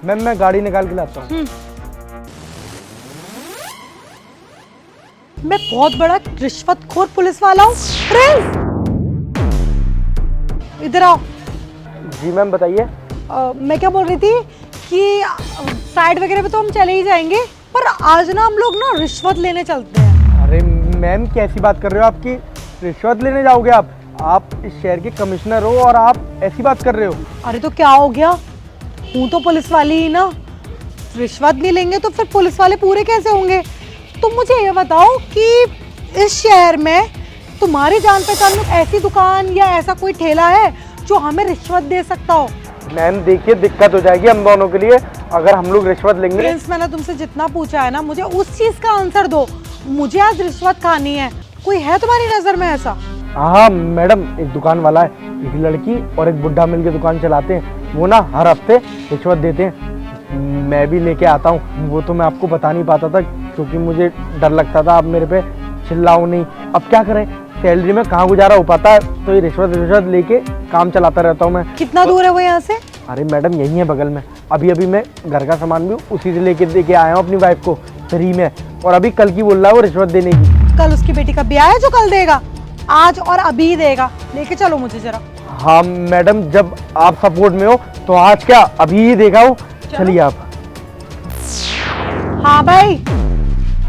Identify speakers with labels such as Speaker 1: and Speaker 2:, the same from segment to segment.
Speaker 1: Ma'am मैं गाड़ी निकाल के लाता हूँ।
Speaker 2: मैं बहुत बड़ा रिश्वतखोर पुलिस वाला हूँ। प्रिंस, इधर आओ।
Speaker 1: जी मैम बताइए।
Speaker 2: मैं क्या बोल रही थी कि साइड वगैरह पे तो हम चले ही जाएंगे, पर आज ना हम लोग ना रिश्वत लेने चलते हैं।
Speaker 1: अरे मैम कैसी बात कर रहे हो, आपकी रिश्वत लेने जाओगे आप इस शहर के कमिश्नर हो और आप ऐसी बात कर रहे हो।
Speaker 2: अरे तो क्या हो गया, हूँ तो पुलिस वाली ही ना। रिश्वत नहीं लेंगे तो फिर पुलिस वाले पूरे कैसे होंगे? तुम मुझे ये बताओ कि इस शहर में तुम्हारी जान पहचान में ऐसी दुकान या ऐसा कोई ठेला है जो हमें रिश्वत दे सकता हो?
Speaker 1: मैम देखिए दिक्कत हो जाएगी हम दोनों के लिए अगर हम लोग रिश्वत लेंगे।
Speaker 2: प्रिंस, मैंने तुमसे जितना पूछा है ना, मुझे उस चीज का आंसर दो। मुझे आज रिश्वत खानी है। कोई है तुम्हारी नजर में ऐसा?
Speaker 1: हाँ मैडम, एक दुकान वाला है, एक लड़की और एक बुढ़ा मिलके दुकान चलाते हैं। वो ना हर हफ्ते रिश्वत देते हैं। मैं भी लेके आता हूँ। वो तो मैं आपको बता नहीं पाता था क्योंकि मुझे डर लगता था आप मेरे पे चिल्लाओ नहीं। अब क्या करें, सैलरी में कहाँ गुजारा हो पाता है, तो ये रिश्वत लेके काम चलाता रहता हूँ मैं।
Speaker 2: कितना दूर है वो यहाँ से?
Speaker 1: अरे मैडम यही है बगल में। अभी मैं घर का सामान भी उसी से लेके आया हूँ अपनी वाइफ को फ्री में, और अभी कल की बोल रहा है वो रिश्वत देने की।
Speaker 2: कल उसकी बेटी का ब्याह है जो कल देगा? आज और अभी ही देगा। लेके चलो मुझे जरा।
Speaker 1: हाँ मैडम, जब आप सपोर्ट में हो तो आज क्या अभी ही देगा वो। चलिए आप।
Speaker 2: हाँ भाई,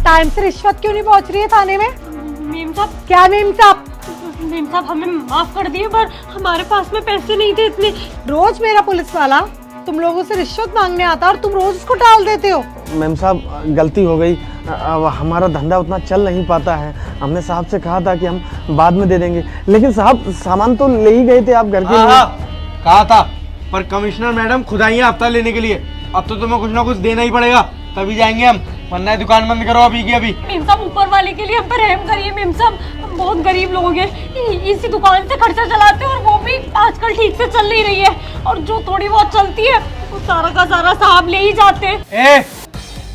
Speaker 2: टाइम से रिश्वत क्यों नहीं पहुंच रही है थाने में?
Speaker 3: मेम साहब,
Speaker 2: क्या मेम साहब?
Speaker 3: मेम साहब हमें माफ कर दिए, पर हमारे पास में पैसे नहीं थे इतने।
Speaker 2: रोज मेरा पुलिस वाला तुम लोगों से रिश्वत मांगने आता और तुम रोज उसको टाल देते हो।
Speaker 4: मैम साहब गलती हो गई। अब हमारा धंधा उतना चल नहीं पाता है। हमने साहब से कहा था कि हम बाद में दे देंगे, लेकिन साहब सामान तो ले ही गए थे आप घर के लिए।
Speaker 1: कहा था, पर कमिश्नर मैडम खुद आई है हफ्ता लेने के लिए। अब तो तुम्हें कुछ ना कुछ देना ही पड़ेगा, तभी जाएंगे हम, वरना दुकान बंद करो अभी की अभी।
Speaker 3: मेम साहब ऊपर वाले के लिए हम पर रहम करिए। मेम साहब हम बहुत गरीब लोग हैं, इसी दुकान से खर्चा चलाते हैं, और वो भी आजकल ठीक से चल नहीं रही है, और जो थोड़ी बहुत चलती है वो सारा का सारा साहब ले ही जाते हैं।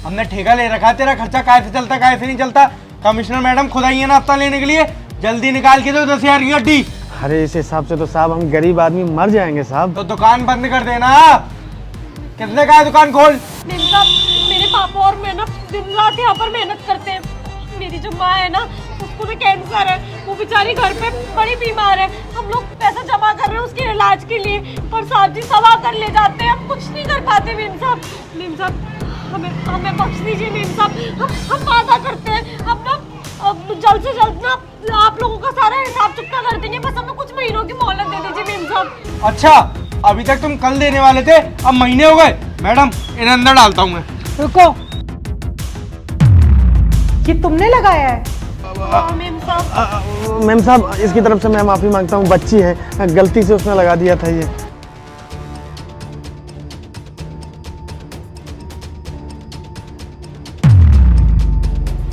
Speaker 1: हमने ठेका ले रखा है, तेरा खर्चा कैसे चलता कैसे नहीं चलता। कमिश्नर मैडम खुद आई है ना हफ्ता लेने के लिए, जल्दी निकाल के दो 10,000 की गड्डी।
Speaker 4: अरे इस हिसाब से तो साहब हम गरीब आदमी मर जाएंगे साहब।
Speaker 1: तो दुकान बंद कर देना। कितने का है दुकान खोल।
Speaker 3: मेम साहब मेरे पापा और मैं ना दिन रात यहाँ पर मेहनत करते हैं। मेरी जो माँ है ना, उसको भी कैंसर है, वो बेचारी घर पे बड़ी बीमार है। हम लोग पैसा जमा कर रहे हैं उसके इलाज के लिए, पर साहब जी सब आकर ले जाते हैं। हम कुछ नहीं कर पाते मेम साहब। मेम साहब हमें बख्श दीजिए मेम साहब। हम वादा करते हैं, हम ना जल्द से जल्द ना आप लोगों का सारा हिसाब चुकता कर देंगे। बस हमें कुछ महीनों की मोहलत दे दीजिए मेम साहब।
Speaker 1: अच्छा, अभी तक तुम कल देने वाले थे, अब महीने हो गए। मैडम इन्हें अंदर डालता हूँ मैं।
Speaker 2: रुको, ये तुमने लगाया है?
Speaker 3: मेम साहब
Speaker 4: मैम साहब इसकी तरफ से मैं माफी मांगता हूँ, बच्ची है, गलती से उसने लगा दिया था ये।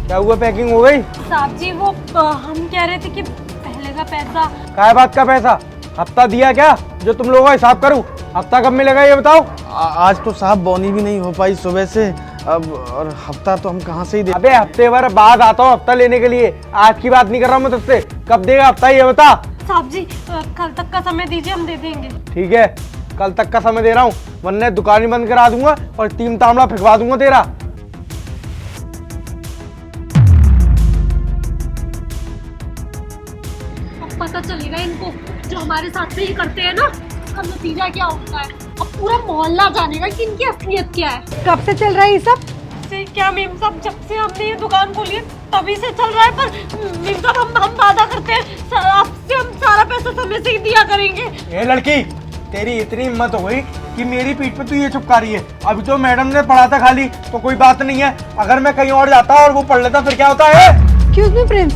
Speaker 1: क्या हुआ, पैकिंग हो गई?
Speaker 3: साहब जी वो हम कह रहे थे कि पहले का पैसा।
Speaker 1: काय बात का पैसा? हफ्ता दिया क्या जो तुम लोगों का हिसाब करूं? हफ्ता कब मिलेगा ये बताओ।
Speaker 4: आज तो साहब बोनी भी नहीं हो पाई सुबह से, अब और हफ्ता तो हम कहाँ से ही दे।
Speaker 1: अबे हफ्ते भर बाद आता हूँ हफ्ता लेने के लिए, आज की बात नहीं कर रहा हूँ मैं तुझसे। कब देगा हफ्ता ये बता।
Speaker 3: साहब जी कल तक का समय दीजिए, हम दे देंगे।
Speaker 1: ठीक है, कल तक का समय दे रहा हूँ, वरना दुकान ही बंद करा दूंगा और 3 तांबड़ा फेंकवा दूंगा तेरा।
Speaker 3: पता चलेगा इनको, जो हमारे साथ से ही करते हैं ना, उसका नतीजा क्या होता है। अब पूरा मोहल्ला जानेगा कि इनकी असलियत क्या है।
Speaker 2: कब से चल रहा है ये सब?
Speaker 3: क्या मेम साहब, जब से हमने ये दुकान खोली है तभी से चल रहा है, पर मेम साहब हम वादा करते हैं आपसे हम सारा पैसा समय से ही दिया करेंगे।
Speaker 1: ए लड़की, तेरी इतनी हिम्मत हो गई कि मेरी पीठ पे तू ये चुपका रही है। अभी तो मैडम ने पढ़ा था खाली, तो कोई बात नहीं है। अगर मैं कहीं और जाता और वो पढ़ लेता फिर क्या होता है?
Speaker 2: एक्सक्यूज मी प्रिंस,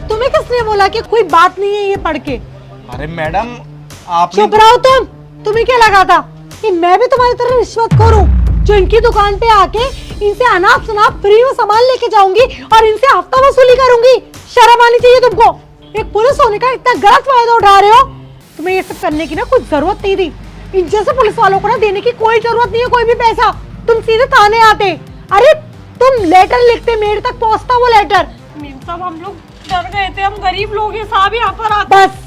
Speaker 2: तुम्हें किसने बोला कि कोई बात नहीं है ये पढ़ के?
Speaker 1: अरे मैडम आप
Speaker 2: चुप रहो तुम। तुम्हें क्या लगा था कि मैं भी तुम्हारी तरह रिश्वतखोर हूँ, जो इनकी दुकान पे आके इनसे अनाप शनाप फ्री में सामान लेके जाऊंगी और इनसे हफ्ता वसूली करूंगी? शर्म आनी चाहिए तुमको। एक पुलिस होने का इतना गलत फायदा उठा रहे हो। तुम्हें ये सब करने की ना कुछ जरूरत नहीं थी। इन जैसे पुलिस वालों को ना देने की कोई जरूरत नहीं है कोई भी पैसा। तुम सीधे थाने आते। अरे तुम लेटर लिखते, मेरे तक पहुंचता वो लेटर।
Speaker 3: मेम साहब हम लोग डर गए थे, हम गरीब लोग हैं साहब यहाँ पर आते।
Speaker 2: बस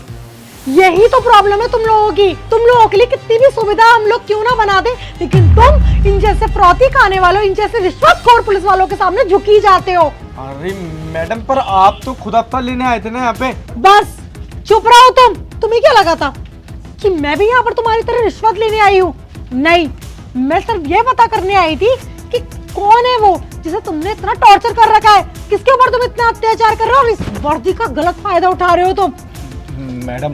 Speaker 2: यही तो प्रॉब्लम है तुम लोगों की। तुम लोगों के लिए कितनी भी सुविधा हम लोग क्यों ना बना दे, लेकिन तुम इन जैसे फ्रॉती खाने वालों, इन जैसे रिश्वतखोर पुलिस वालों के सामने झुकी जाते हो।
Speaker 1: अरे मैडम, पर आप तो खुद हफ्ता लेने आए थे ना यहाँ पे।
Speaker 2: बस चुप रहो तुम। तुम्हें क्या लगा था कि मैं भी यहाँ पर तुम्हारी तरह रिश्वत लेने आई हूँ? नहीं, मैं सिर्फ ये पता करने आई थी कि कौन है वो जिसे तुमने इतना टॉर्चर कर रखा है, किसके ऊपर तुम इतना अत्याचार कर रहे हो और इस वर्दी का गलत फायदा उठा रहे हो तुम।
Speaker 1: मैडम,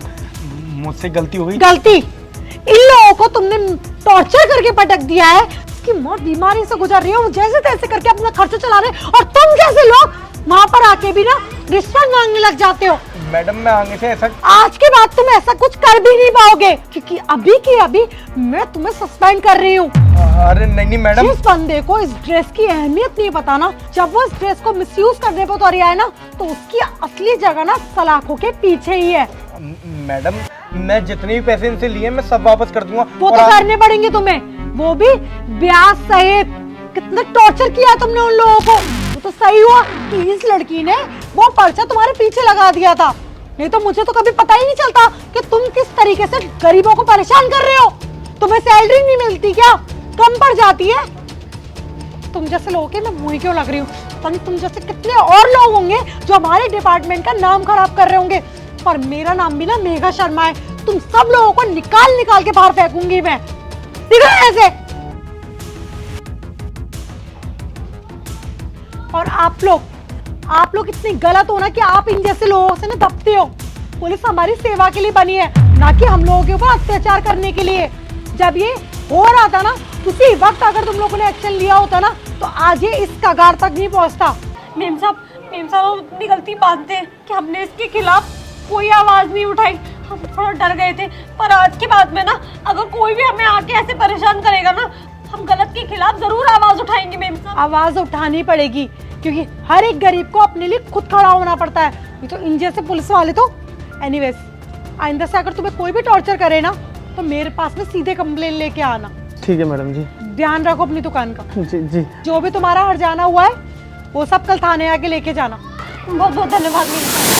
Speaker 1: मुझसे गलती हो गई।
Speaker 2: गलती? इन लोगों को तुमने टॉर्चर करके पटक दिया है कि मौत बीमारी से गुजर रही है, वो जैसे तैसे करके अपना खर्चा चला रहे हैं, और तुम जैसे लोग वहाँ पर आके भी ना रिश्वत मांगने लग जाते हो।
Speaker 1: मैडम, मैं आगे से ऐसा
Speaker 2: आज के बाद तुम ऐसा कुछ कर भी नहीं पाओगे, क्योंकि अभी की अभी मैं तुम्हें सस्पेंड कर रही हूँ।
Speaker 1: अरे नहीं मैडम।
Speaker 2: जिस बंदे को इस ड्रेस की अहमियत नहीं पता ना, जब वो इस ड्रेस को मिसयूज करने पर उतर आया ना, तो उसकी असली जगह ना सलाखों के पीछे ही है।
Speaker 1: मैडम, मैं जितने भी पैसे इनसे लिए मैं सब वापस कर दूंगा।
Speaker 2: वो तो करने पड़ेंगे तुम्हें, वो भी ब्याज सहित। कितना टॉर्चर किया तुमने उन लोगों को। वो तो सही हुआ कि इस लड़की ने वो पर्चा तुम्हारे पीछे लगा दिया था, नहीं तो मुझे तो कभी पता ही नहीं चलता कि तुम किस तरीके से गरीबों को परेशान कर रहे हो। तुम्हें सैलरी नहीं मिलती क्या? कम पड़ जाती है? तुम जैसे लोगों के मैं मुंह क्यों लग रही हूँ? तुम जैसे कितने और लोग होंगे जो हमारे डिपार्टमेंट का नाम खराब कर रहे होंगे, और मेरा नाम भी ना मेघा शर्मा है। तुम सब लोगों को निकाल निकाल के बाहर फेंकूंगी मैं। निकलो ऐसे। और आप लोग इतने गलत हो ना कि आप इन जैसे लोगों से ना दबते हो। पुलिस हमारी सेवा के लिए बनी है, ना कि हम लोगों के ऊपर अत्याचार करने के लिए। जब ये हो रहा था ना, उसी वक्त अगर तुम लोगों ने एक्शन लिया होता ना, तो आज ये इस कगार तक नहीं पहुंचता।
Speaker 3: मेम साहब हम अपनी गलती मानते हैं कि हमने इसके खिलाफ कोई आवाज नहीं उठाई। हम थोड़ा डर गए थे, पर आज के बाद में ना अगर कोई भी हमें आके ऐसे परेशान करेगा ना, हम गलत के खिलाफ जरूर आवाज उठाएंगे मेम साहब।
Speaker 2: आवाज उठानी पड़ेगी, क्योंकि हर एक गरीब को अपने लिए खुद खड़ा होना पड़ता है। ये तो इन जैसे पुलिस वाले तो एनीवेज, आइंदा से अगर तुम्हें कोई भी टॉर्चर करे ना, तो मेरे पास में सीधे कंप्लेन लेके आना।
Speaker 4: ठीक है मैडम जी।
Speaker 2: ध्यान रखो अपनी दुकान का।
Speaker 4: जी जी।
Speaker 2: जो भी तुम्हारा हर्जाना हुआ है वो सब कल थाने आके लेके जाना।
Speaker 3: बहुत बहुत धन्यवाद मेम साहब।